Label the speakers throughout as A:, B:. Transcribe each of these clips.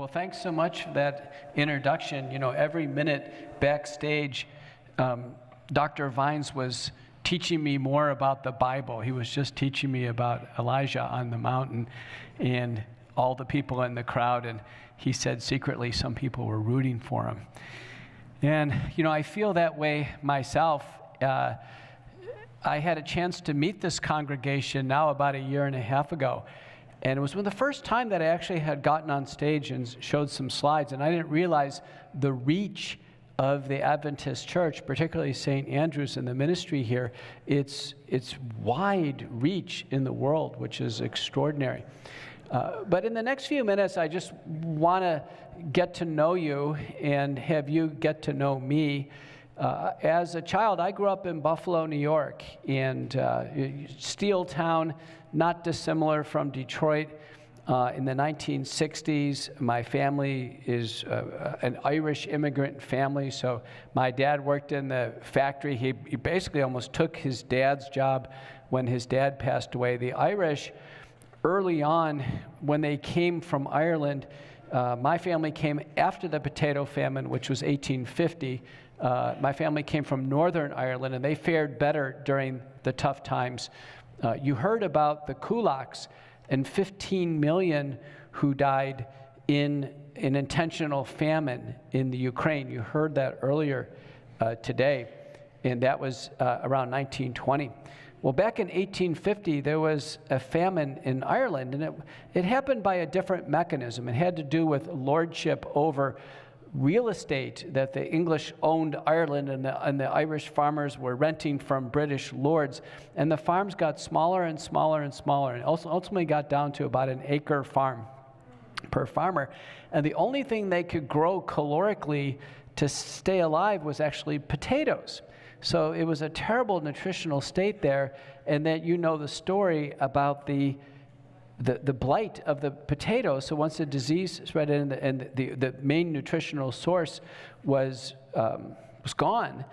A: Well, thanks so much for that introduction. You know, every minute backstage, Dr. Vines was teaching me more about the Bible. He was just teaching me about Elijah on the mountain and all the people in the crowd. And he said secretly some people were rooting for him. And, you know, I feel that way myself. I had a chance to meet this congregation now about a year and a half ago. And it was the first time that I actually had gotten on stage and showed some slides. And I didn't realize the reach of the Adventist Church, particularly St. Andrew's and the ministry here. It's wide reach in the world, which is extraordinary. But in the next few minutes, I just want to get to know you and have you get to know me. As a child, I grew up in Buffalo, New York, and steel town, not dissimilar from Detroit. In the 1960s, my family is an Irish immigrant family, so my dad worked in the factory. He basically almost took his dad's job when his dad passed away. The Irish, early on, when they came from Ireland, my family came after the potato famine, which was 1850. My family came from Northern Ireland, and they fared better during the tough times. You heard about the kulaks and 15 million who died in an intentional famine in the Ukraine. You heard that earlier today, and that was around 1920. Well, back in 1850, there was a famine in Ireland, and it happened by a different mechanism. It had to do with lordship over real estate that the English owned Ireland, and the Irish farmers were renting from British lords. And the farms got smaller and smaller and smaller, and ultimately got down to about an acre farm per farmer. And the only thing they could grow calorically to stay alive was actually potatoes. So it was a terrible nutritional state there, and then you know the story about the blight of the potatoes. So once the disease spread in and the main nutritional source was gone,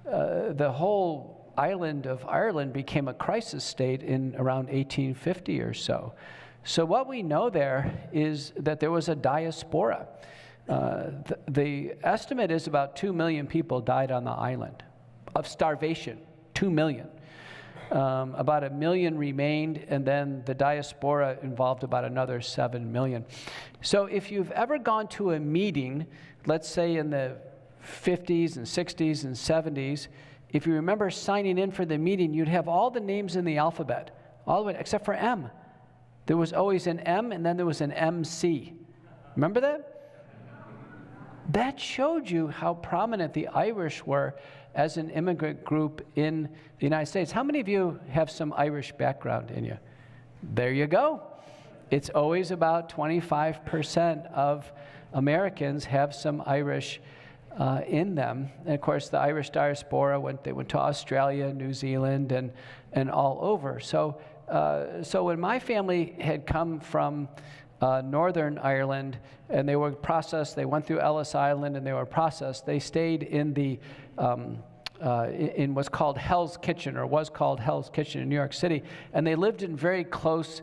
A: the whole island of Ireland became a crisis state in around 1850 or so. So what we know there is that there was a diaspora. The estimate is about 2 million people died on the island of starvation, 2 million. About 1 million remained, and then the diaspora involved about another 7 million. So if you've ever gone to a meeting, let's say in the 50s and 60s and 70s, if you remember signing in for the meeting, you'd have all the names in the alphabet, all the way except for M. There was always an M, and then there was an MC. Remember that? That showed you how prominent the Irish were as an immigrant group in the United States. How many of you have some Irish background in you? There you go. It's always about 25% of Americans have some Irish in them. And of course, the Irish diaspora went to Australia, New Zealand, and all over. So when my family had come from Northern Ireland, and they were processed. They went through Ellis Island, and they were processed. They stayed in the in what's called Hell's Kitchen, or was called Hell's Kitchen in New York City, and they lived in very close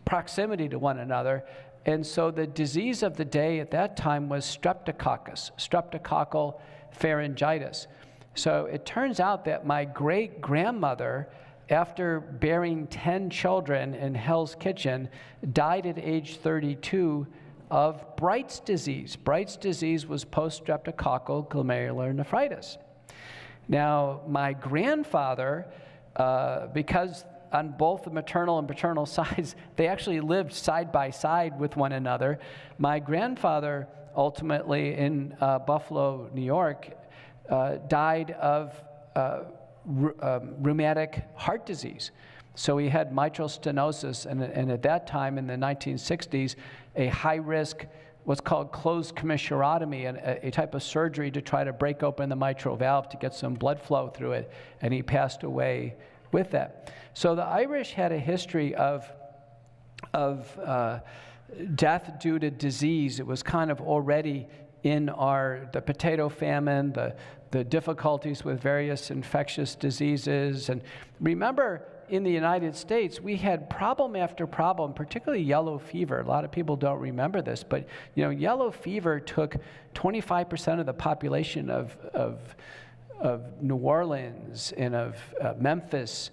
A: proximity to one another. And so the disease of the day at that time was streptococcus, streptococcal pharyngitis. So it turns out that my great-grandmother, after bearing 10 children in Hell's Kitchen, died at age 32 of Bright's disease. Bright's disease was post-streptococcal glomerular nephritis. Now, my grandfather, because on both the maternal and paternal sides, they actually lived side by side with one another. My grandfather, ultimately in Buffalo, New York, died of rheumatic heart disease. So he had mitral stenosis, and at that time in the 1960s, a high-risk, what's called closed commissurotomy, a type of surgery to try to break open the mitral valve to get some blood flow through it, and he passed away with that. So the Irish had a history of death due to disease. It was kind of already in the potato famine, the difficulties with various infectious diseases. And remember, in the United States, we had problem after problem, particularly yellow fever. A lot of people don't remember this, but yellow fever took 25% of the population of New Orleans and of Memphis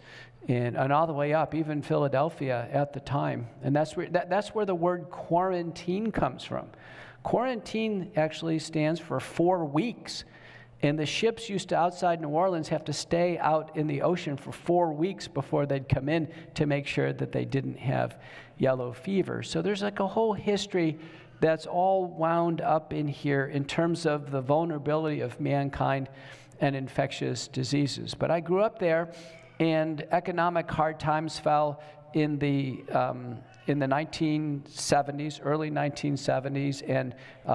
A: and all the way up, even Philadelphia at the time. And that's where the word quarantine comes from. Quarantine actually stands for 4 weeks. And the ships used to, outside New Orleans, have to stay out in the ocean for 4 weeks before they'd come in to make sure that they didn't have yellow fever. So there's like a whole history that's all wound up in here in terms of the vulnerability of mankind and infectious diseases. But I grew up there, and economic hard times fell in the 1970s, early 1970s, and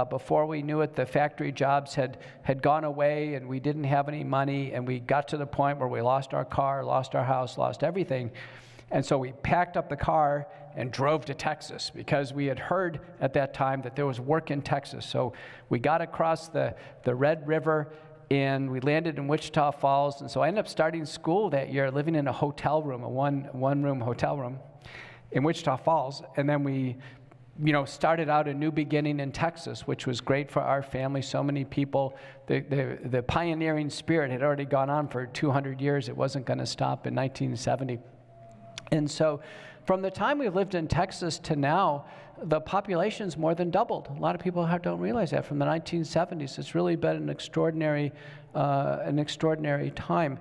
A: before we knew it, the factory jobs had gone away, and we didn't have any money, and we got to the point where we lost our car, lost our house, lost everything. And so we packed up the car and drove to Texas because we had heard at that time that there was work in Texas. So we got across the Red River, and we landed in Wichita Falls. And so I ended up starting school that year, living in a hotel room, a one-room hotel room in Wichita Falls. And then we, started out a new beginning in Texas, which was great for our family. So many people, the pioneering spirit had already gone on for 200 years. It wasn't going to stop in 1970. And so from the time we lived in Texas to now, the population's more than doubled. A lot of people don't realize that. From the 1970s, it's really been an extraordinary time.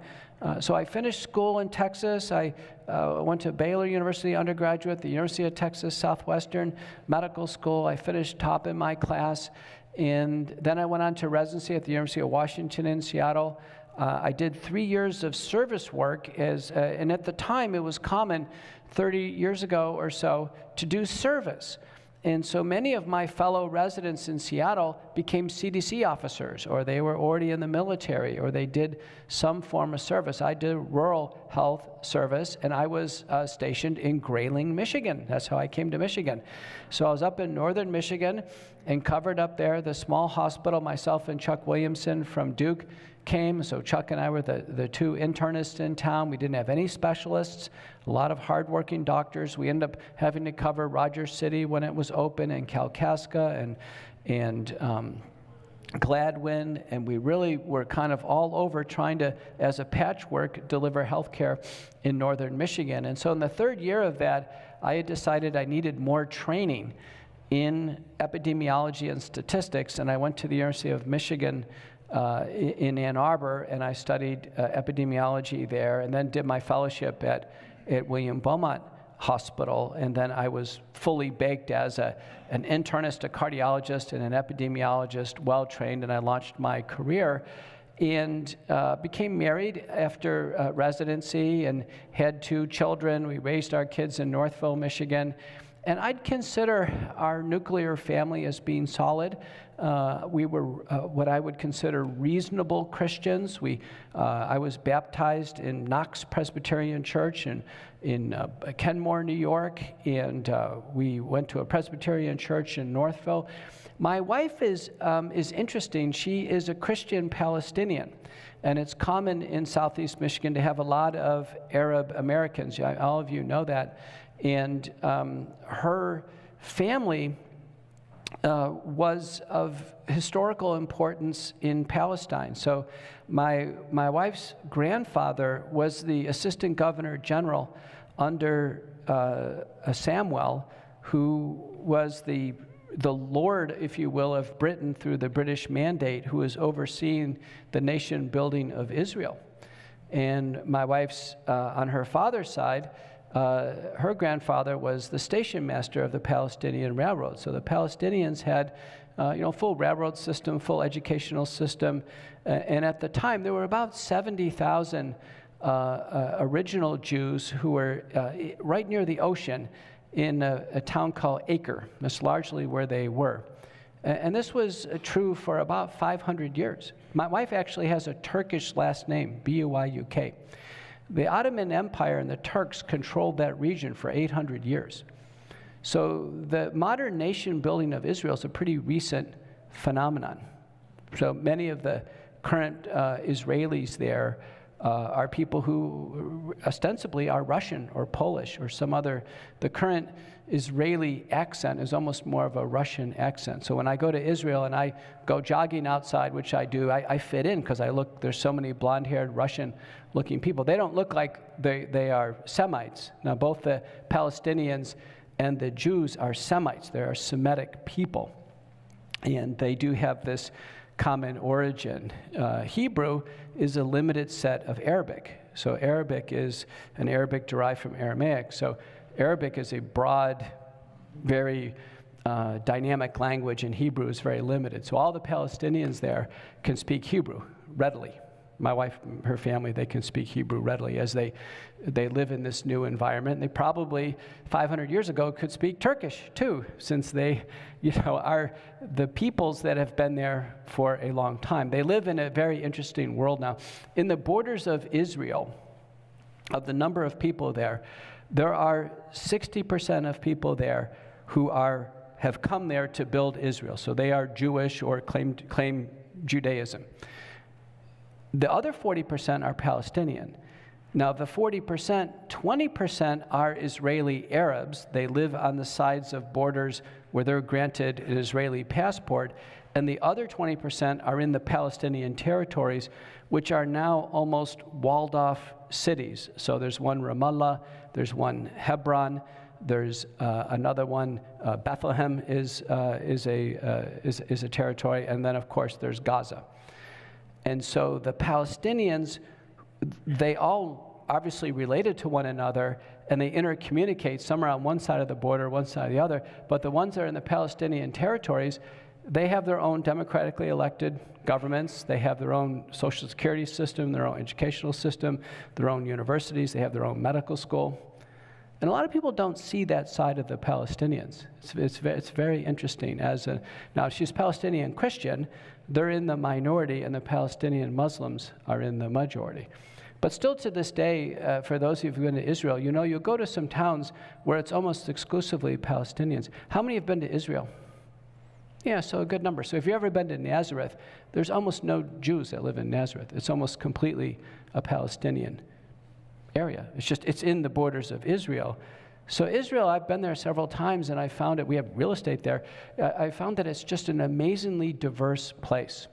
A: So I finished school in Texas. I went to Baylor University undergraduate, the University of Texas Southwestern Medical School. I finished top in my class. And then I went on to residency at the University of Washington in Seattle. I did 3 years of service work, and at the time it was common, 30 years ago or so, to do service. And so many of my fellow residents in Seattle became CDC officers, or they were already in the military, or they did some form of service. I did rural health service, and I was stationed in Grayling, Michigan. That's how I came to Michigan. So I was up in northern Michigan and covered up there the small hospital. Myself and Chuck Williamson from Duke came. So Chuck and I were the two internists in town. We didn't have any specialists, a lot of hardworking doctors. We ended up having to cover Rogers City when it was open, and Kalkaska and Gladwin, and we really were kind of all over trying to, as a patchwork, deliver health care in northern Michigan. And so in the third year of that, I had decided I needed more training in epidemiology and statistics, and I went to the University of Michigan in Ann Arbor, and I studied epidemiology there, and then did my fellowship at William Beaumont Hospital, and then I was fully baked as an internist, a cardiologist, and an epidemiologist, well-trained, and I launched my career and became married after residency and had 2 children. We raised our kids in Northville, Michigan. And I'd consider our nuclear family as being solid. We were what I would consider reasonable Christians. I was baptized in Knox Presbyterian Church in Kenmore, New York, and we went to a Presbyterian church in Northville. My wife is interesting. She is a Christian Palestinian. And it's common in Southeast Michigan to have a lot of Arab Americans. All of you know that. And her family was of historical importance in Palestine. So my wife's grandfather was the assistant governor general under Samwell, who was the lord, if you will, of Britain through the British Mandate, who was overseeing the nation building of Israel. And my wife's, on her father's side, her grandfather was the station master of the Palestinian Railroad. So the Palestinians had, full railroad system, full educational system. And at the time, there were about 70,000 original Jews who were right near the ocean in a town called Acre. That's largely where they were. And this was true for about 500 years. My wife actually has a Turkish last name, B-U-I-U-K. The Ottoman Empire and the Turks controlled that region for 800 years. So the modern nation building of Israel is a pretty recent phenomenon. So many of the current Israelis there are people who ostensibly are Russian or Polish or some other. The current Israeli accent is almost more of a Russian accent. So when I go to Israel and I go jogging outside, which I do, I fit in because there's so many blonde-haired Russian-looking people. They don't look like they are Semites. Now, both the Palestinians and the Jews are Semites. They are Semitic people. And they do have this common origin. Hebrew is a limited set of Arabic. So Arabic is an Arabic derived from Aramaic. So Arabic is a broad, very dynamic language, and Hebrew is very limited. So all the Palestinians there can speak Hebrew readily. My wife, her family, they can speak Hebrew readily as they live in this new environment. They probably 500 years ago could speak Turkish too, since they, are the peoples that have been there for a long time. They live in a very interesting world now. In the borders of Israel, of the number of people there are 60% of people there who have come there to build Israel. So they are Jewish or claim Judaism. The other 40% are Palestinian. Now, the 40%, 20% are Israeli Arabs. They live on the sides of borders where they're granted an Israeli passport. And the other 20% are in the Palestinian territories, which are now almost walled-off cities. So there's one Ramallah, there's one Hebron, there's another one. Bethlehem is a territory, and then of course there's Gaza. And so the Palestinians, they all obviously related to one another, and they intercommunicate. Some are on one side of the border, one side of the other. But the ones that are in the Palestinian territories, they have their own democratically elected governments. They have their own social security system, their own educational system, their own universities. They have their own medical school. And a lot of people don't see that side of the Palestinians. It's very interesting. Now, she's Palestinian Christian. They're in the minority, and the Palestinian Muslims are in the majority. But still to this day, for those of you who've been to Israel, you'll go to some towns where it's almost exclusively Palestinians. How many have been to Israel? Yeah, so a good number. So if you've ever been to Nazareth, there's almost no Jews that live in Nazareth. It's almost completely a Palestinian area. It's in the borders of Israel. So Israel, I've been there several times, and I found we have real estate there. I found that it's just an amazingly diverse place.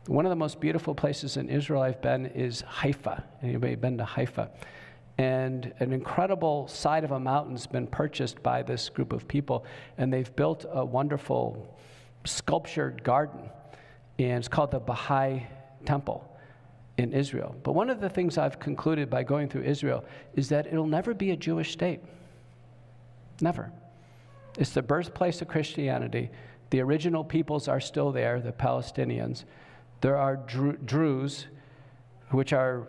A: One of the most beautiful places in Israel I've been is Haifa. Anybody been to Haifa? And an incredible side of a mountain's been purchased by this group of people, and they've built a wonderful sculptured garden, and it's called the Baha'i Temple in Israel. But one of the things I've concluded by going through Israel is that it'll never be a Jewish state. Never. It's the birthplace of Christianity. The original peoples are still there, the Palestinians. There are Druze, which are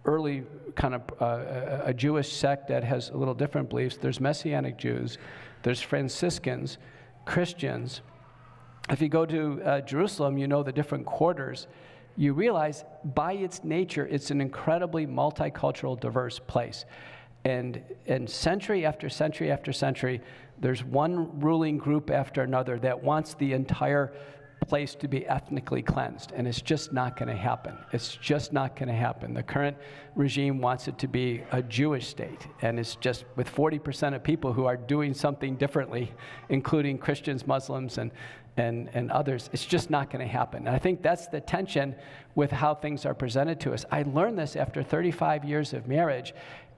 A: early kind of a Jewish sect that has a little different beliefs. There's Messianic Jews. There's Franciscans, Christians. If you go to Jerusalem, the different quarters. You realize by its nature, it's an incredibly multicultural, diverse place. And century after century after century, there's one ruling group after another that wants the entire place to be ethnically cleansed, and it's just not going to happen. It's just not going to happen. The current regime wants it to be a Jewish state, and it's just with 40% of people who are doing something differently, including Christians, Muslims, and others. It's just not going to happen. And I think that's the tension with how things are presented to us. I learned this after 35 years of marriage.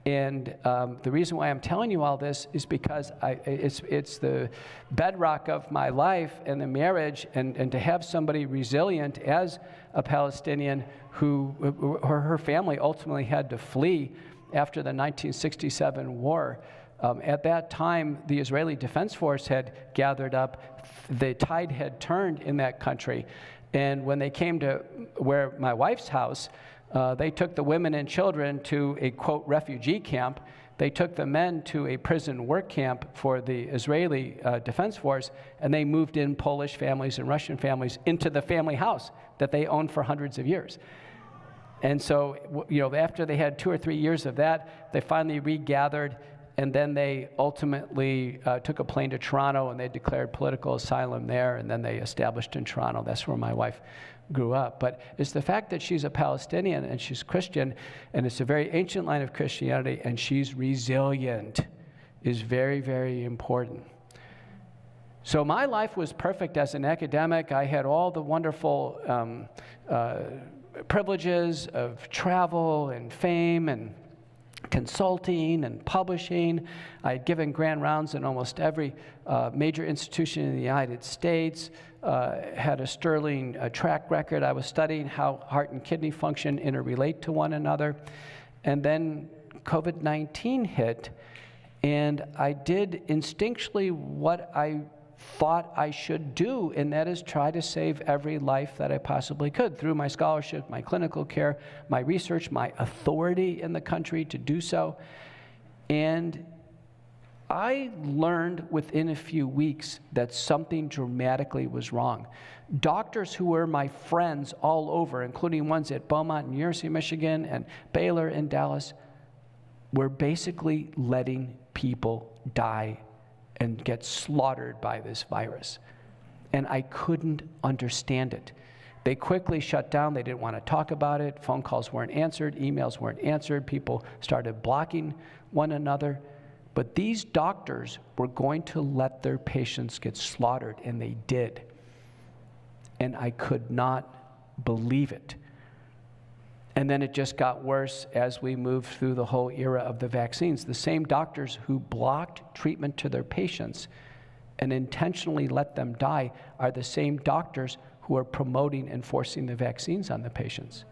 A: And the reason why I'm telling you all this is because it's the bedrock of my life and the marriage, and to have somebody resilient as a Palestinian who her family ultimately had to flee after the 1967 war. At that time, the Israeli Defense Force had gathered up. The tide had turned in that country. And when they came to where my wife's house, they took the women and children to a, quote, refugee camp. They took the men to a prison work camp for the Israeli Defense Force, and they moved in Polish families and Russian families into the family house that they owned for hundreds of years. And so, after they had 2 or 3 years of that, they finally regathered, and then they ultimately took a plane to Toronto, and they declared political asylum there, and then they established in Toronto. That's where my wife grew up. But it's the fact that she's a Palestinian and she's Christian, and it's a very ancient line of Christianity, and she's resilient, is very, very important. So my life was perfect as an academic. I had all the wonderful privileges of travel and fame and consulting and publishing. I had given grand rounds in almost every major institution in the United States, had a sterling track record. I was studying how heart and kidney function interrelate to one another. And then COVID-19 hit, and I did instinctually what I thought I should do, and that is try to save every life that I possibly could through my scholarship, my clinical care, my research, my authority in the country to do so. And I learned within a few weeks that something dramatically was wrong. Doctors who were my friends all over, including ones at Beaumont and University of Michigan and Baylor and Dallas, were basically letting people die and get slaughtered by this virus. And I couldn't understand it. They quickly shut down. They didn't want to talk about it. Phone calls weren't answered. Emails weren't answered. People started blocking one another. But these doctors were going to let their patients get slaughtered, and they did. And I could not believe it. And then it just got worse as we moved through the whole era of the vaccines. The same doctors who blocked treatment to their patients and intentionally let them die are the same doctors who are promoting and forcing the vaccines on the patients.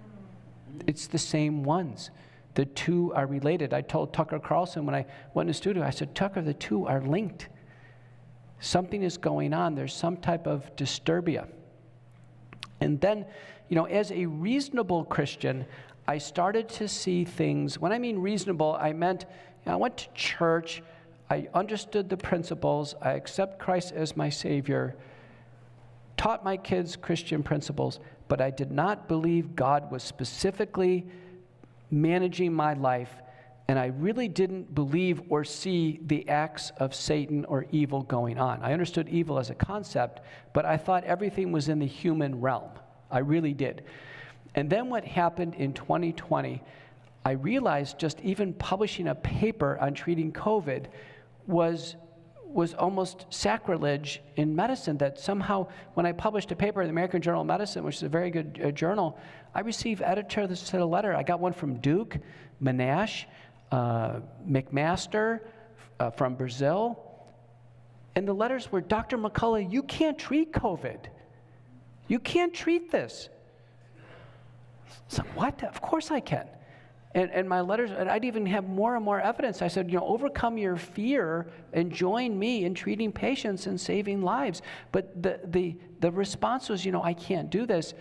A: It's the same ones. The two are related. I told Tucker Carlson when I went in the studio, I said, Tucker, the two are linked. Something is going on. There's some type of disturbia. And then, you know, as a reasonable Christian, I started to see things. When I mean reasonable, I meant, you know, I went to church, I understood the principles, I accept Christ as my Savior, taught my kids Christian principles, but I did not believe God was specifically managing my life, and I really didn't believe or see the acts of Satan or evil going on. I understood evil as a concept, but I thought everything was in the human realm. I really did. And then what happened in 2020, I realized just even publishing a paper on treating COVID was almost sacrilege in medicine, that somehow when I published a paper in the American Journal of Medicine, which is a very good journal, I received editorials to the letter. I got one from Duke, Monash, McMaster from Brazil. And the letters were, Dr. McCullough, you can't treat COVID. You can't treat this. So what? Of course I can. And my letters, and I'd even have more and more evidence. I said, you know, overcome your fear and join me in treating patients and saving lives. But the response was, you know, I can't do this.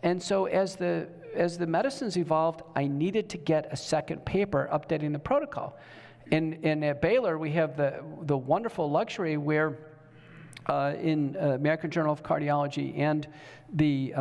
A: And so as the medicines evolved, I needed to get a second paper updating the protocol. And at Baylor, we have the wonderful luxury where in American Journal of Cardiology and the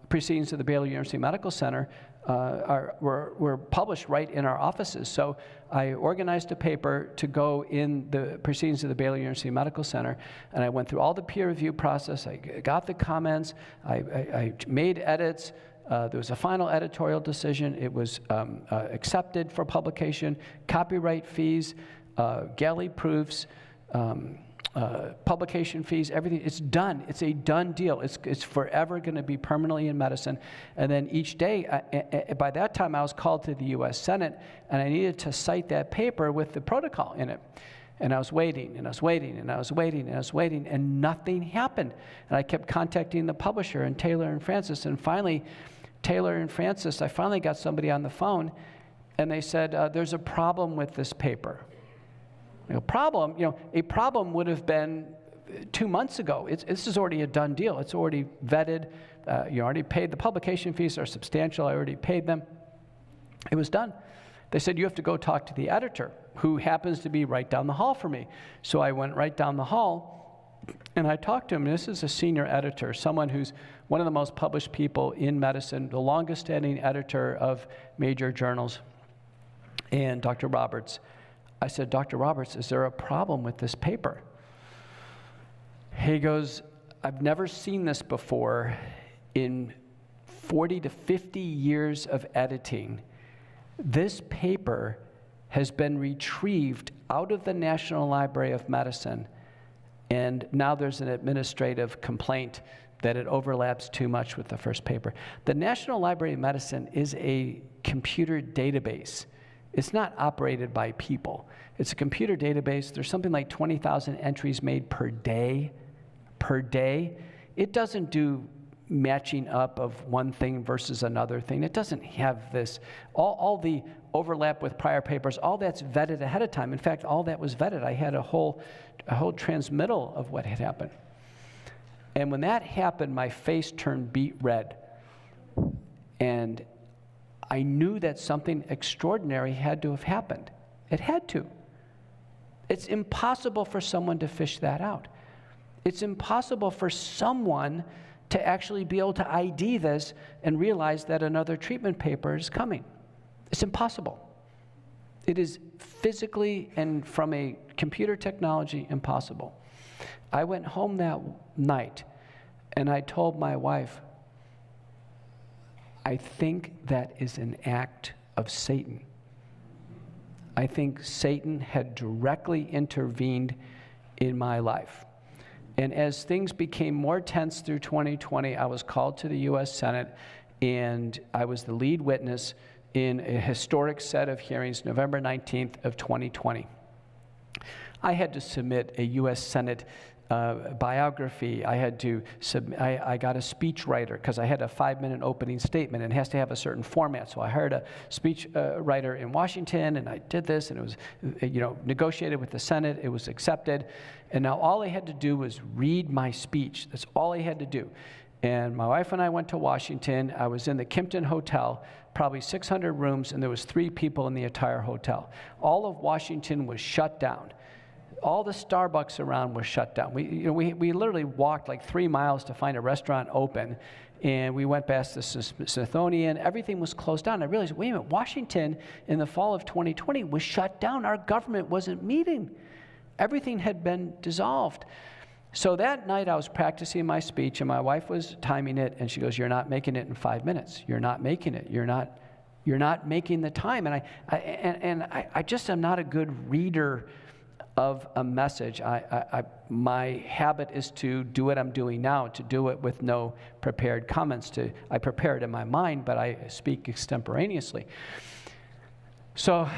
A: Proceedings of the Baylor University Medical Center were published right in our offices. So I organized a paper to go in the Proceedings of the Baylor University Medical Center, and I went through all the peer review process. I got the comments. I made edits. There was a final editorial decision. It was accepted for publication. Copyright fees, galley proofs, publication fees, everything. It's done. It's a done deal. It's forever going to be permanently in medicine. And then each day, by that time, I was called to the U.S. Senate, and I needed to cite that paper with the protocol in it. And I was waiting, and I was waiting, and I was waiting, and I was waiting, and nothing happened. And I kept contacting the publisher, and Taylor and Francis, and finally, Taylor and Francis, I finally got somebody on the phone, and they said, there's a problem with this paper. A problem would have been 2 months ago. This is already a done deal. It's already vetted. You already paid. The publication fees are substantial. I already paid them. It was done. They said, you have to go talk to the editor, who happens to be right down the hall from me. So I went right down the hall, and I talked to him. This is a senior editor, someone who's one of the most published people in medicine, the longest-standing editor of major journals, and Dr. Roberts. I said, Dr. Roberts, is there a problem with this paper? He goes, I've never seen this before. In 40 to 50 years of editing, this paper has been retrieved out of the National Library of Medicine, and now there's an administrative complaint that it overlaps too much with the first paper. The National Library of Medicine is a computer database. It's not operated by people. It's a computer database. There's something like 20,000 entries made per day. It doesn't do matching up of one thing versus another thing. It doesn't have this, all the overlap with prior papers, all that's vetted ahead of time. In fact, all that was vetted. I had a whole transmittal of what had happened. And when that happened, my face turned beet red. And I knew that something extraordinary had to have happened. It had to. It's impossible for someone to fish that out. It's impossible for someone to actually be able to ID this and realize that another treatment paper is coming. It's impossible. It is physically and from a computer technology impossible. I went home that night and I told my wife, I think that is an act of Satan. I think Satan had directly intervened in my life. And as things became more tense through 2020, I was called to the U.S. Senate, and I was the lead witness in a historic set of hearings, November 19th of 2020. I had to submit a U.S. Senate biography. I had to I got a speech writer because I had a 5-minute opening statement and it has to have a certain format. So I hired a speech writer in Washington, and I did this, and it was negotiated with the Senate. It was accepted, and now all I had to do was read my speech. That's all I had to do. And my wife and I went to Washington. I was in the Kimpton Hotel, probably 600 rooms, and there was 3 people in the entire hotel. All of Washington was shut down. All the Starbucks around was shut down. We literally walked like 3 miles to find a restaurant open, and we went past the Smithsonian. Everything was closed down. I realized, wait a minute, Washington in the fall of 2020 was shut down. Our government wasn't meeting. Everything had been dissolved. So that night I was practicing my speech, and my wife was timing it, and she goes, "You're not making it in 5 minutes. You're not making it. You're not making the time." And I just am not a good reader of a message. My habit is to do what I'm doing now, to do it with no prepared comments. I prepare it in my mind, but I speak extemporaneously. So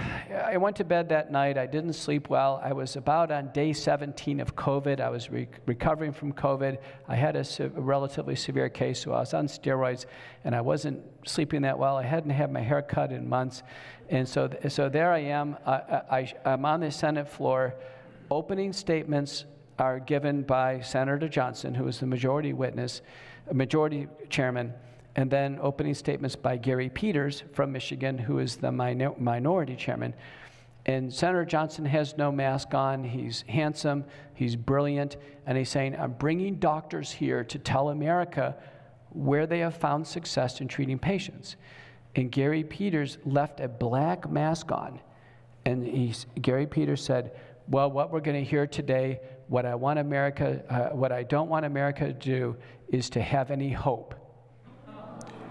A: I went to bed that night. I didn't sleep well. I was about on day 17 of COVID. I was recovering from COVID. I had a relatively severe case, so I was on steroids, and I wasn't sleeping that well. I hadn't had my hair cut in months. And so there I am. I'm on the Senate floor. Opening statements are given by Senator Johnson, who is the majority chairman, and then opening statements by Gary Peters from Michigan, who is the minority chairman. And Senator Johnson has no mask on. He's handsome, he's brilliant, and he's saying, I'm bringing doctors here to tell America where they have found success in treating patients. And Gary Peters left a black mask on. And Gary Peters said, well, what we're going to hear today, what I don't want America to do is to have any hope.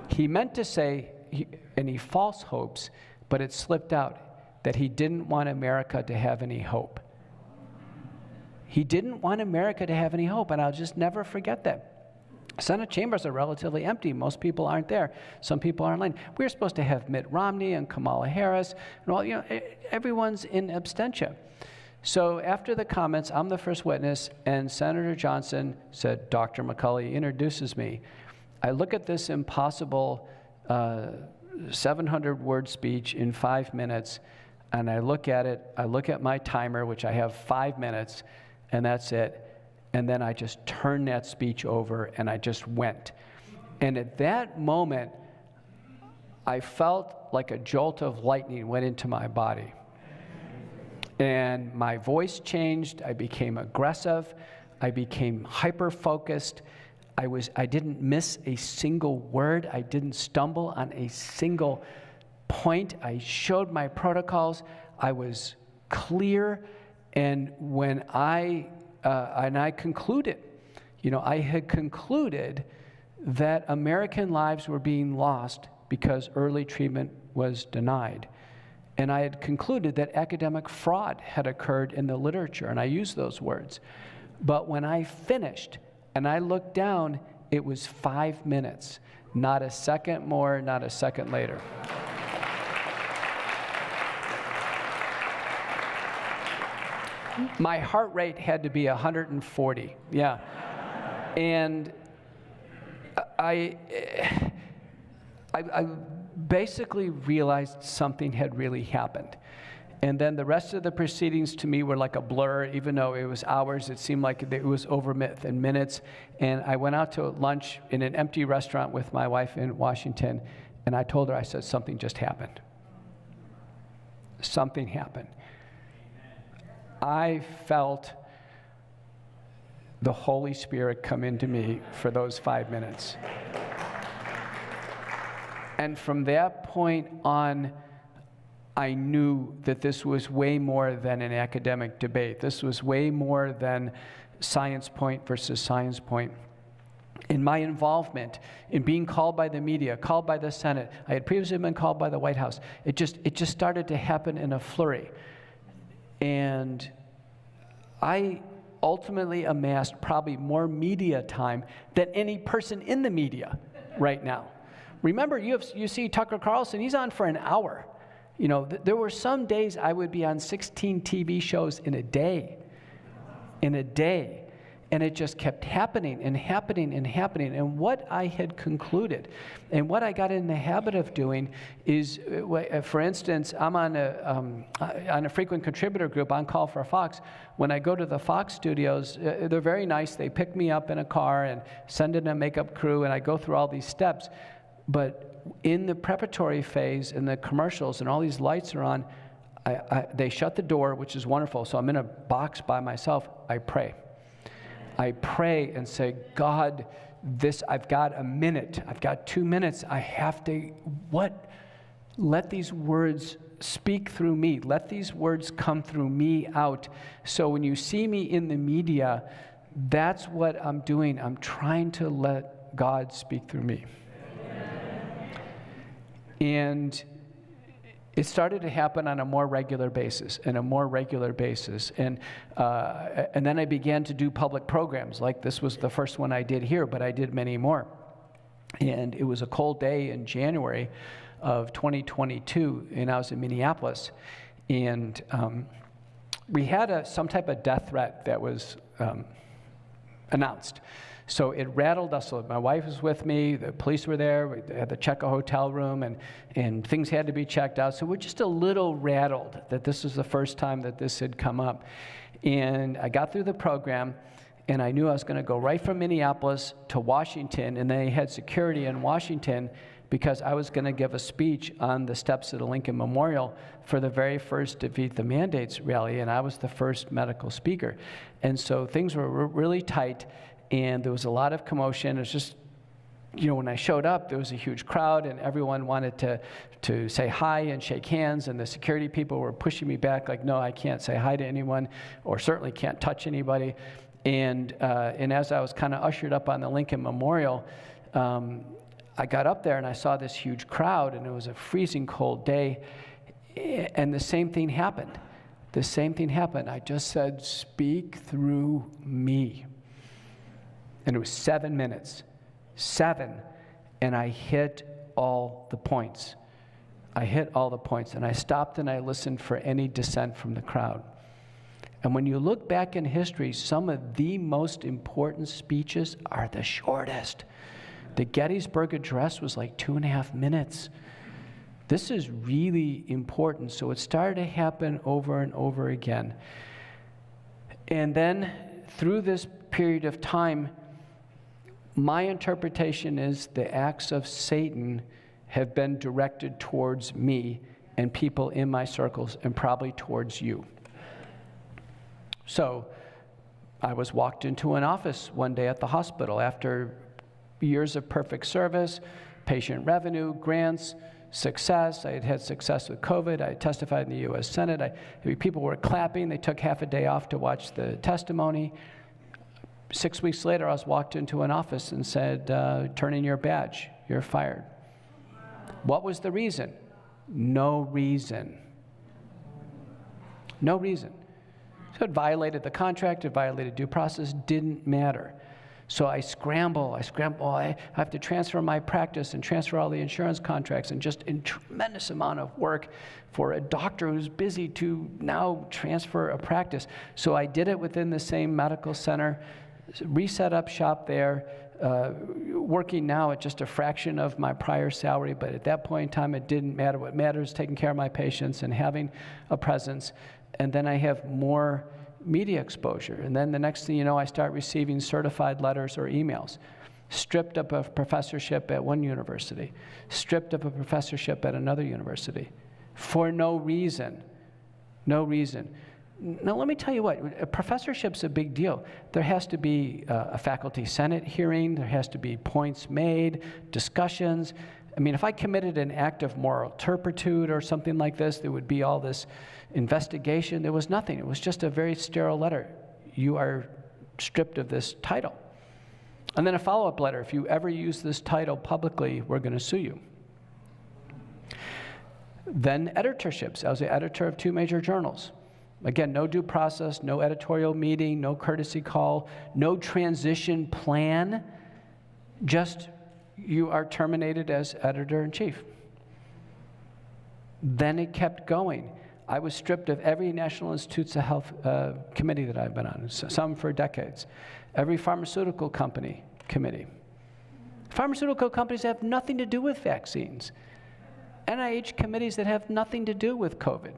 A: He meant to say any false hopes, but it slipped out that he didn't want America to have any hope. He didn't want America to have any hope, and I'll just never forget that. Senate chambers are relatively empty. Most people aren't there. Some people are online. We're supposed to have Mitt Romney and Kamala Harris, and all, everyone's in absentia. So after the comments, I'm the first witness, and Senator Johnson said, Dr. McCullough, he introduces me. I look at this impossible 700-word speech in 5 minutes, and I look at it. I look at my timer, which I have 5 minutes, and that's it. And then I just turned that speech over, and I just went. And at that moment, I felt like a jolt of lightning went into my body. And my voice changed. I became aggressive. I became hyper-focused. I didn't miss a single word. I didn't stumble on a single point. I showed my protocols. I was clear. And when I concluded, I had concluded that American lives were being lost because early treatment was denied. And I had concluded that academic fraud had occurred in the literature, and I used those words. But when I finished and I looked down, it was 5 minutes, not a second more, not a second later. My heart rate had to be 140, yeah. And I basically realized something had really happened. And then the rest of the proceedings to me were like a blur. Even though it was hours, it seemed like it was over in minutes. And I went out to lunch in an empty restaurant with my wife in Washington, and I told her, I said, something just happened. Something happened. I felt the Holy Spirit come into me for those 5 minutes. And from that point on, I knew that this was way more than an academic debate. This was way more than science point versus science point. In my involvement in being called by the media, called by the Senate, I had previously been called by the White House. It just started to happen in a flurry. And I ultimately amassed probably more media time than any person in the media right now. Remember, you see Tucker Carlson, he's on for an hour. There were some days I would be on 16 TV shows in a day. And it just kept happening and happening and happening. And what I had concluded, and what I got in the habit of doing is, for instance, I'm on a frequent contributor group on Call for Fox. When I go to the Fox studios, they're very nice. They pick me up in a car and send in a makeup crew, and I go through all these steps. But in the preparatory phase, in the commercials, and all these lights are on, they shut the door, which is wonderful. So I'm in a box by myself. I pray. I pray and say, God, I've got a minute. I've got 2 minutes. I have to, let these words speak through me. Let these words come through me out. So when you see me in the media, that's what I'm doing. I'm trying to let God speak through me. And it started to happen on a more regular basis, and And then I began to do public programs. Like this was the first one I did here, but I did many more. And it was a cold day in January of 2022, and I was in Minneapolis. And we had some type of death threat that was announced. So it rattled us. My wife was with me. The police were there. We had to check a hotel room, and things had to be checked out. So we're just a little rattled that this was the first time that this had come up. And I got through the program, and I knew I was going to go right from Minneapolis to Washington, and they had security in Washington because I was going to give a speech on the steps of the Lincoln Memorial for the very first Defeat the Mandates rally, and I was the first medical speaker. And so things were really tight. And there was a lot of commotion. It was just, when I showed up, there was a huge crowd, and everyone wanted to say hi and shake hands, and the security people were pushing me back, like, no, I can't say hi to anyone, or certainly can't touch anybody. And as I was kind of ushered up on the Lincoln Memorial, I got up there and I saw this huge crowd, and it was a freezing cold day, and the same thing happened. I just said, speak through me. And it was 7 minutes. 7. And I hit all the points. And I stopped and I listened for any dissent from the crowd. And when you look back in history, some of the most important speeches are the shortest. The Gettysburg Address was like 2.5 minutes. This is really important. So it started to happen over and over again. And then through this period of time, my interpretation is the acts of Satan have been directed towards me and people in my circles, and probably towards you. So I was walked into an office one day at the hospital after years of perfect service, patient revenue, grants, success. I had had success with COVID. I testified in the U.S. Senate. People were clapping. They took half a day off to watch the testimony. 6 weeks later, I was walked into an office and said, turn in your badge. You're fired. What was the reason? No reason. No reason. So it violated the contract, it violated due process, didn't matter. So I scramble, I have to transfer my practice and transfer all the insurance contracts and just a tremendous amount of work for a doctor who's busy to now transfer a practice. So I did it within the same medical center, reset up shop there, working now at just a fraction of my prior salary, but at that point in time it didn't matter. What mattered is taking care of my patients and having a presence. And then I have more media exposure. And then the next thing you know, I start receiving certified letters or emails. Stripped of a professorship at one university, stripped of a professorship at another university, for no reason. No reason. Now, let me tell you what, a professorship's a big deal. There has to be a faculty senate hearing, there has to be points made, discussions. I mean, if I committed an act of moral turpitude or something like this, there would be all this investigation. There was nothing. It was just a very sterile letter. You are stripped of this title. And then a follow-up letter. If you ever use this title publicly, we're going to sue you. Then editorships. I was the editor of 2 major journals. Again, no due process, no editorial meeting, no courtesy call, no transition plan. Just you are terminated as editor-in-chief. Then it kept going. I was stripped of every National Institutes of Health committee that I've been on, some for decades. Every pharmaceutical company committee. Pharmaceutical companies have nothing to do with vaccines. NIH committees that have nothing to do with COVID.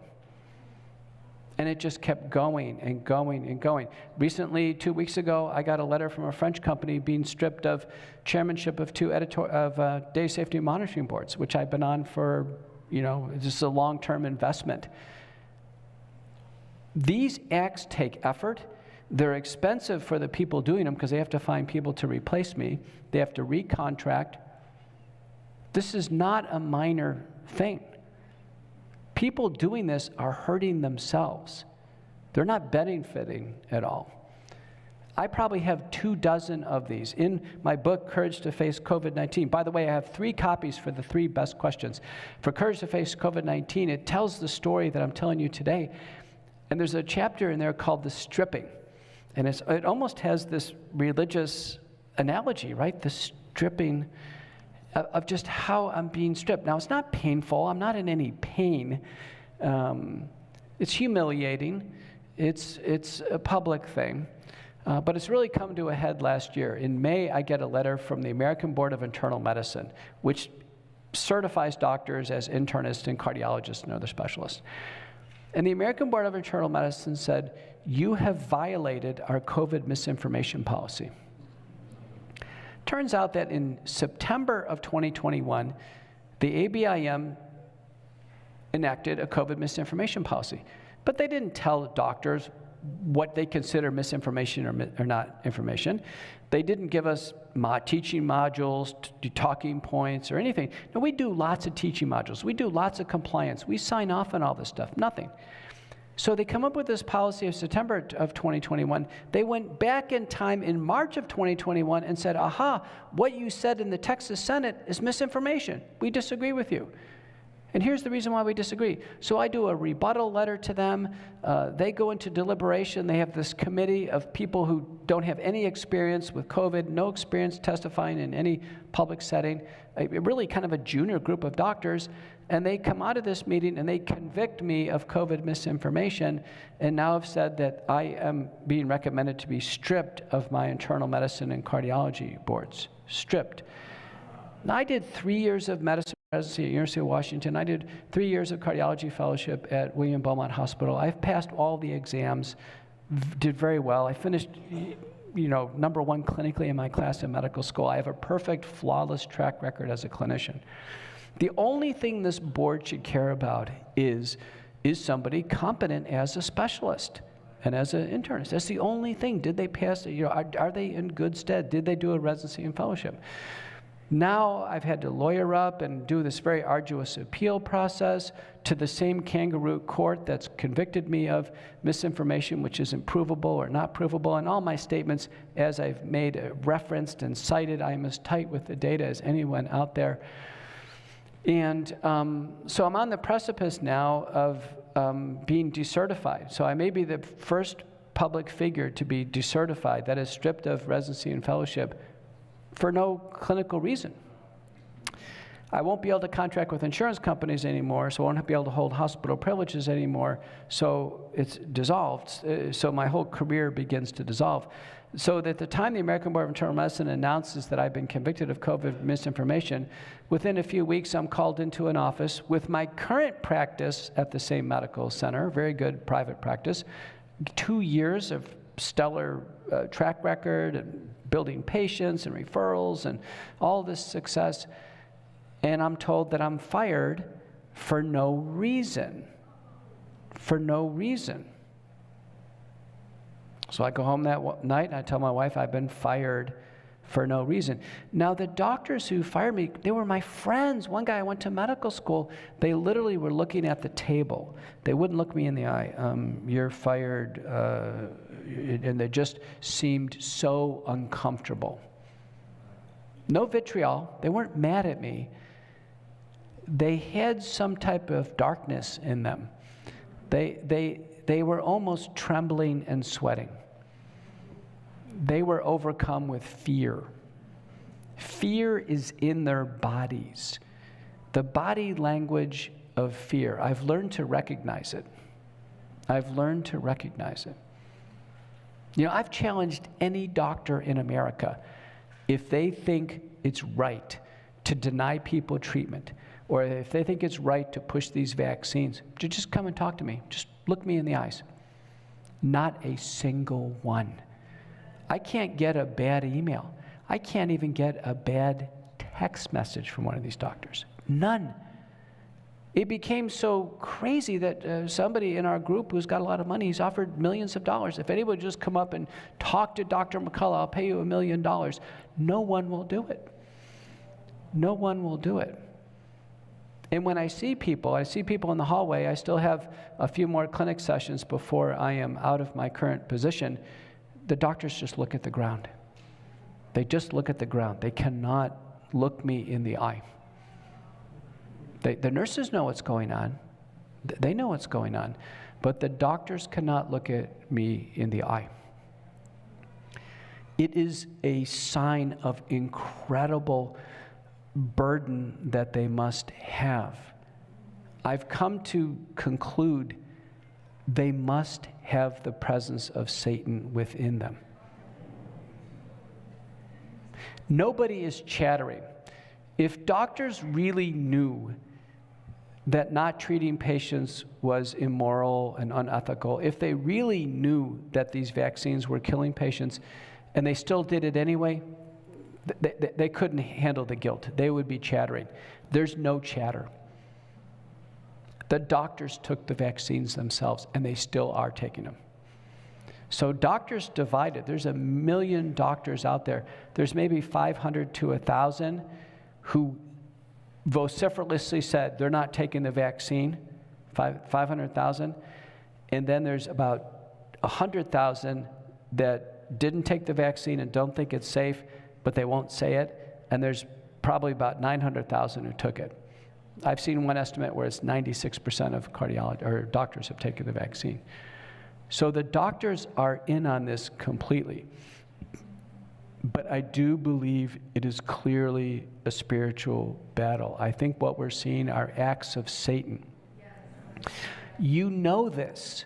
A: And it just kept going and going and going. Recently, 2 weeks ago, I got a letter from a French company being stripped of chairmanship of 2 day safety monitoring boards, which I've been on for, just a long-term investment. These acts take effort. They're expensive for the people doing them because they have to find people to replace me. They have to recontract. This is not a minor thing. People doing this are hurting themselves. They're not benefiting at all. I probably have 24 of these in my book, Courage to Face COVID-19. By the way, I have 3 copies for the 3 best questions. For Courage to Face COVID-19, it tells the story that I'm telling you today. And there's a chapter in there called The Stripping. And it almost has this religious analogy, right? The stripping of just how I'm being stripped. Now, it's not painful. I'm not in any pain. It's humiliating. It's a public thing. But it's really come to a head last year. In May, I get a letter from the American Board of Internal Medicine, which certifies doctors as internists and cardiologists and other specialists. And the American Board of Internal Medicine said, you have violated our COVID misinformation policy. Turns out that in September of 2021, the ABIM enacted a COVID misinformation policy. But they didn't tell doctors what they consider misinformation or not information. They didn't give us teaching modules, talking points, or anything. No, we do lots of teaching modules. We do lots of compliance. We sign off on all this stuff. Nothing. So they come up with this policy of September of 2021. They went back in time in March of 2021 and said, aha, what you said in the Texas Senate is misinformation. We disagree with you. And here's the reason why we disagree. So I do a rebuttal letter to them. They go into deliberation. They have this committee of people who don't have any experience with COVID, no experience testifying in any public setting, really kind of a junior group of doctors. And they come out of this meeting and they convict me of COVID misinformation, and now have said that I am being recommended to be stripped of my internal medicine and cardiology boards. Stripped. Now, I did 3 years of medicine residency at University of Washington. I did 3 years of cardiology fellowship at William Beaumont Hospital. I've passed all the exams, did very well. I finished, number 1 clinically in my class in medical school. I have a perfect, flawless track record as a clinician. The only thing this board should care about is somebody competent as a specialist and as an internist. That's the only thing. Did they pass? Are they in good stead? Did they do a residency and fellowship? Now I've had to lawyer up and do this very arduous appeal process to the same kangaroo court that's convicted me of misinformation, which isn't provable or not provable. And all my statements, as I've made referenced and cited, I am as tight with the data as anyone out there. And so I'm on the precipice now of being decertified. So I may be the first public figure to be decertified, that is stripped of residency and fellowship for no clinical reason. I won't be able to contract with insurance companies anymore, so I won't be able to hold hospital privileges anymore, so it's dissolved. So my whole career begins to dissolve. So that at the time the American Board of Internal Medicine announces that I've been convicted of COVID misinformation, within a few weeks I'm called into an office with my current practice at the same medical center, very good private practice, 2 years of stellar track record and building patients and referrals and all this success, and I'm told that I'm fired for no reason. For no reason. So I go home that night and I tell my wife I've been fired for no reason. Now the doctors who fired me, they were my friends. One guy I went to medical school, they literally were looking at the table. They wouldn't look me in the eye. You're fired, and they just seemed so uncomfortable. No vitriol, they weren't mad at me. They had some type of darkness in them. They were almost trembling and sweating. They were overcome with fear. Fear is in their bodies. The body language of fear. I've learned to recognize it. I've learned to recognize it. You know, I've challenged any doctor in America, if they think it's right to deny people treatment, or if they think it's right to push these vaccines, to just come and talk to me. Just look me in the eyes. Not a single one. I can't get a bad email. I can't even get a bad text message from one of these doctors. None. It became so crazy that somebody in our group who's got a lot of money, he's offered millions of dollars. If anybody would just come up and talk to Dr. McCullough, I'll pay you $1 million. No one will do it. No one will do it. And when I see people in the hallway. I still have a few more clinic sessions before I am out of my current position. The doctors just look at the ground. They just look at the ground. They cannot look me in the eye. The nurses know what's going on. They know what's going on. But the doctors cannot look at me in the eye. It is a sign of incredible burden that they must have. I've come to conclude they must have the presence of Satan within them. Nobody is chattering. If doctors really knew that not treating patients was immoral and unethical, if they really knew that these vaccines were killing patients and they still did it anyway, they couldn't handle the guilt. They would be chattering. There's no chatter. The doctors took the vaccines themselves, and they still are taking them. So doctors divided. There's 1 million doctors out there. There's maybe 500 to 1,000 who vociferously said they're not taking the vaccine, 500,000. And then there's about 100,000 that didn't take the vaccine and don't think it's safe, but they won't say it. And there's probably about 900,000 who took it. I've seen one estimate where it's 96% of cardiologists or doctors have taken the vaccine. So the doctors are in on this completely. But I do believe it is clearly a spiritual battle. I think what we're seeing are acts of Satan. Yes. You know this.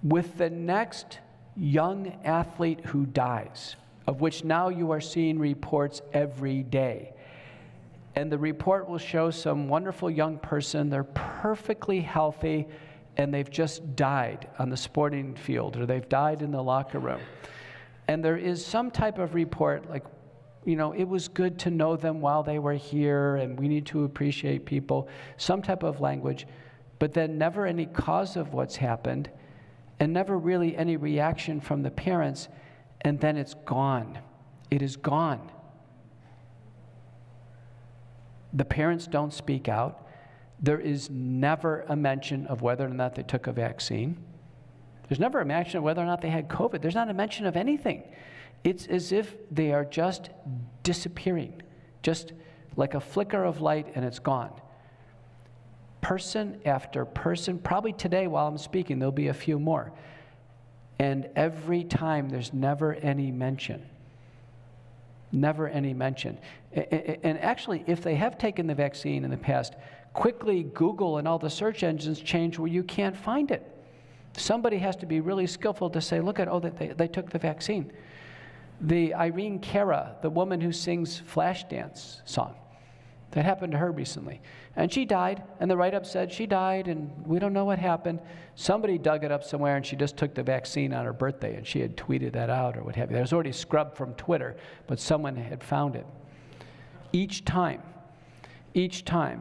A: With the next young athlete who dies, of which now you are seeing reports every day, and the report will show some wonderful young person, they're perfectly healthy, and they've just died on the sporting field, or they've died in the locker room. And there is some type of report like, you know, it was good to know them while they were here, and we need to appreciate people, some type of language, but then never any cause of what's happened, and never really any reaction from the parents, and then it's gone. It is gone. The parents don't speak out. There is never a mention of whether or not they took a vaccine. There's never a mention of whether or not they had COVID. There's not a mention of anything. It's as if they are just disappearing, just like a flicker of light and it's gone. Person after person, probably today while I'm speaking, there'll be a few more. And every time there's never any mention. Never any mention. And actually, if they have taken the vaccine in the past, quickly Google and all the search engines change where you can't find it. Somebody has to be really skillful to say, look at, oh, they took the vaccine. The Irene Cara, the woman who sings Flashdance song, that happened to her recently. And she died, and the write-up said she died, and we don't know what happened. Somebody dug it up somewhere, and she just took the vaccine on her birthday, and she had tweeted that out or what have you. It was already scrubbed from Twitter, but someone had found it. Each time.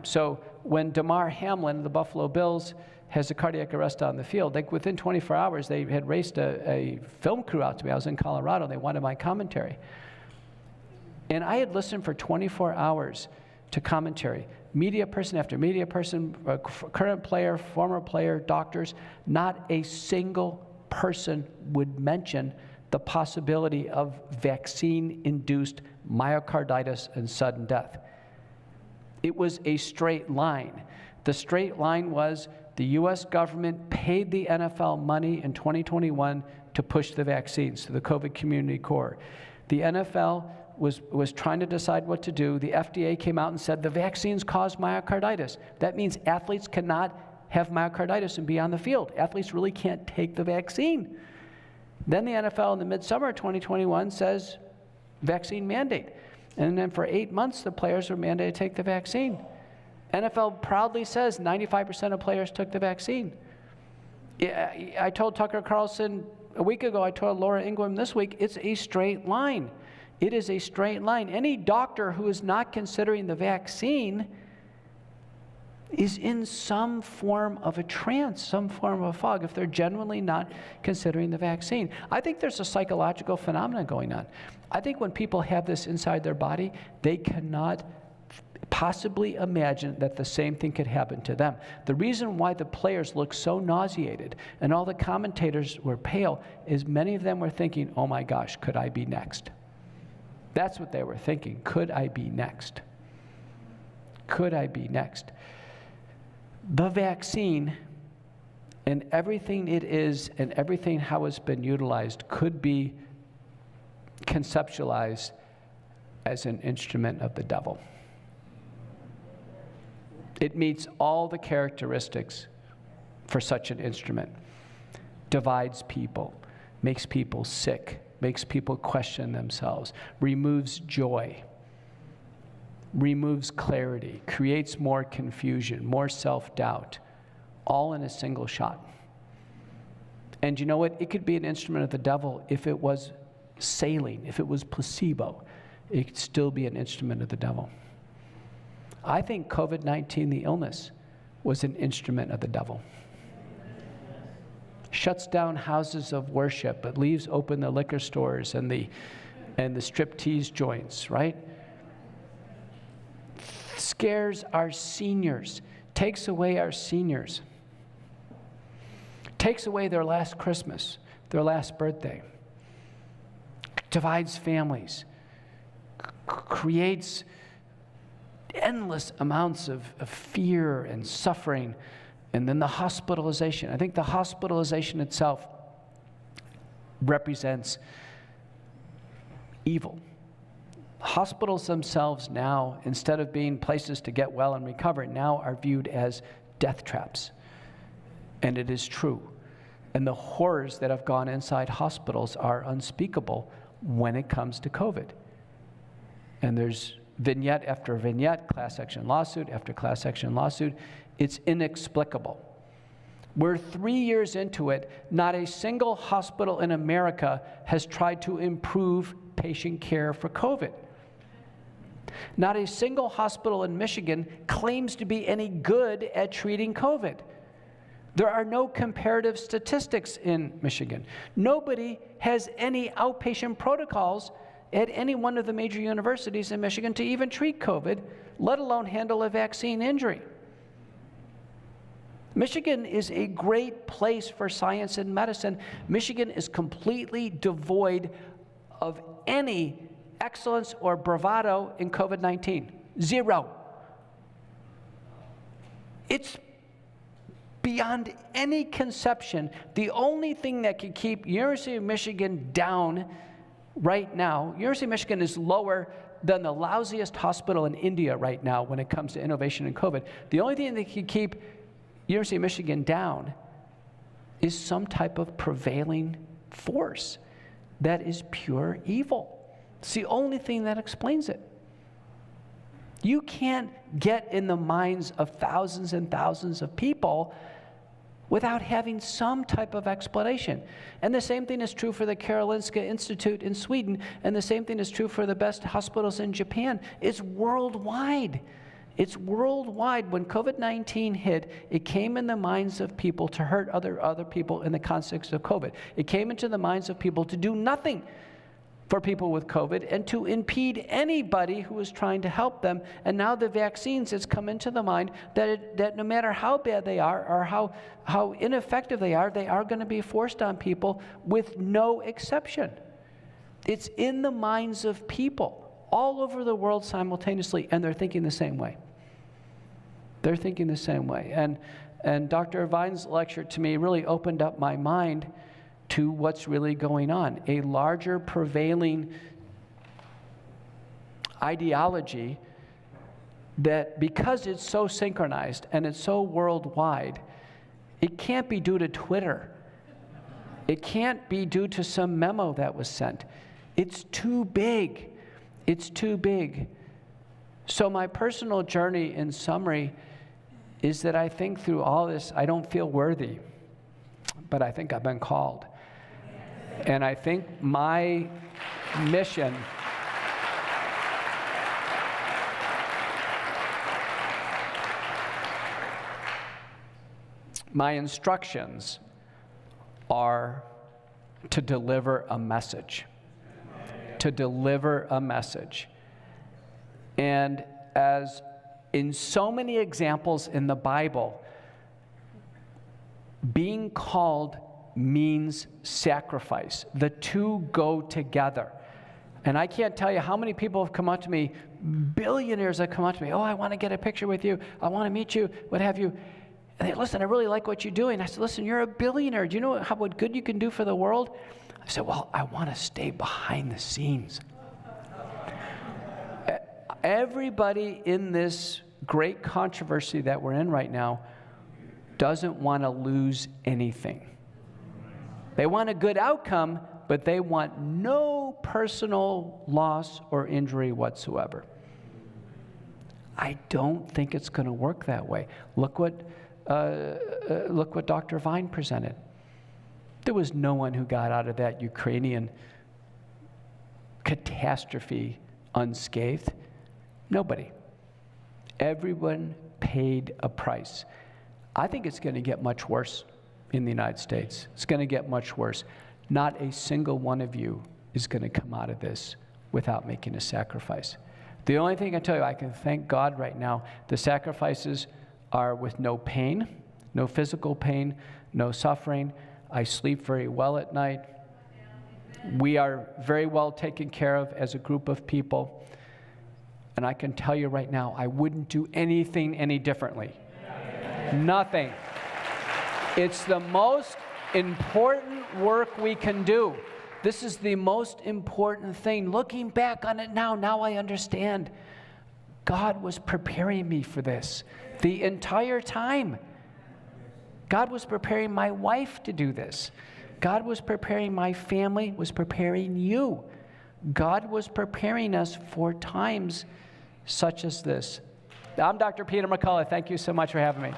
A: So when Damar Hamlin, the Buffalo Bills, has a cardiac arrest on the field, within 24 hours, they had raced a film crew out to me. I was in Colorado. They wanted my commentary. And I had listened for 24 hours to commentary. Media person after media person, current player, former player, doctors, not a single person would mention the possibility of vaccine-induced myocarditis and sudden death. It was a straight line. The straight line was the U.S. government paid the NFL money in 2021 to push the vaccines to the COVID community core. The NFL was trying to decide what to do. The FDA came out and said the vaccines cause myocarditis. That means athletes cannot have myocarditis and be on the field. Athletes really can't take the vaccine. Then the NFL in the midsummer of 2021 says vaccine mandate. And then for 8 months, the players were mandated to take the vaccine. NFL proudly says 95% of players took the vaccine. I told Tucker Carlson a week ago, I told Laura Ingraham this week, it's a straight line. It is a straight line. Any doctor who is not considering the vaccine is in some form of a trance, some form of a fog, if they're genuinely not considering the vaccine. I think there's a psychological phenomenon going on. I think when people have this inside their body, they cannot possibly imagine that the same thing could happen to them. The reason why the players look so nauseated and all the commentators were pale is many of them were thinking, oh my gosh, could I be next? That's what they were thinking. Could I be next? Could I be next? The vaccine and everything it is and everything how it's been utilized could be conceptualized as an instrument of the devil. It meets all the characteristics for such an instrument. Divides people, makes people sick, makes people question themselves, removes joy, removes clarity, creates more confusion, more self-doubt, all in a single shot. And you know what? It could be an instrument of the devil if it was saline, if it was placebo. It could still be an instrument of the devil. I think COVID-19, the illness, was an instrument of the devil. Shuts down houses of worship, but leaves open the liquor stores and the striptease joints, right? Scares our seniors, takes away our seniors, takes away their last Christmas, their last birthday, divides families, creates endless amounts of fear and suffering, and then the hospitalization. I think the hospitalization itself represents evil. Hospitals themselves now, instead of being places to get well and recover, now are viewed as death traps. And it is true. And the horrors that have gone inside hospitals are unspeakable when it comes to COVID. And there's vignette after vignette, class action lawsuit after class action lawsuit. It's inexplicable. We're 3 years into it. Not a single hospital in America has tried to improve patient care for COVID. Not a single hospital in Michigan claims to be any good at treating COVID. There are no comparative statistics in Michigan. Nobody has any outpatient protocols at any one of the major universities in Michigan to even treat COVID, let alone handle a vaccine injury. Michigan is a great place for science and medicine. Michigan is completely devoid of any excellence or bravado in COVID-19. Zero. It's beyond any conception. The only thing that could keep University of Michigan down right now, University of Michigan is lower than the lousiest hospital in India right now when it comes to innovation in COVID. The only thing that could keep University of Michigan down is some type of prevailing force that is pure evil. It's the only thing that explains it. You can't get in the minds of thousands and thousands of people without having some type of explanation. And the same thing is true for the Karolinska Institute in Sweden, and the same thing is true for the best hospitals in Japan. It's worldwide. It's worldwide. When COVID-19 hit, it came in the minds of people to hurt other people in the context of COVID. It came into the minds of people to do nothing for people with COVID and to impede anybody who was trying to help them. And now the vaccines, it's come into the mind that no matter how bad they are or how ineffective they are going to be forced on people with no exception. It's in the minds of people all over the world simultaneously, and they're thinking the same way. They're thinking the same way. And Dr. Vine's lecture to me really opened up my mind to what's really going on. A larger prevailing ideology that, because it's so synchronized and it's so worldwide, it can't be due to Twitter. It can't be due to some memo that was sent. It's too big. It's too big. So my personal journey, in summary, is that I think through all this, I don't feel worthy, but I think I've been called. And I think my mission my instructions are to deliver a message. To deliver a message. And as in so many examples in the Bible, being called means sacrifice. The two go together. And I can't tell you how many people have come up to me, billionaires have come up to me, oh, I want to get a picture with you, I want to meet you, what have you. And they, listen, I really like what you're doing. I said, listen, you're a billionaire. Do you know what good you can do for the world? I said, well, I want to stay behind the scenes. Everybody in this great controversy that we're in right now doesn't want to lose anything. They want a good outcome, but they want no personal loss or injury whatsoever. I don't think it's going to work that way. Look what Dr. Vine presented. There was no one who got out of that Ukrainian catastrophe unscathed. Nobody. Everyone paid a price. I think it's going to get much worse in the United States. It's going to get much worse. Not a single one of you is going to come out of this without making a sacrifice. The only thing I tell you, I can thank God right now, the sacrifices are with no pain, no physical pain, no suffering. I sleep very well at night. We are very well taken care of as a group of people. And I can tell you right now, I wouldn't do anything any differently. Nothing. It's the most important work we can do. This is the most important thing. Looking back on it now I understand. God was preparing me for this the entire time. God was preparing my wife to do this. God was preparing my family, was preparing you. God was preparing us for times such as this. I'm Dr. Peter McCullough. Thank you so much for having me.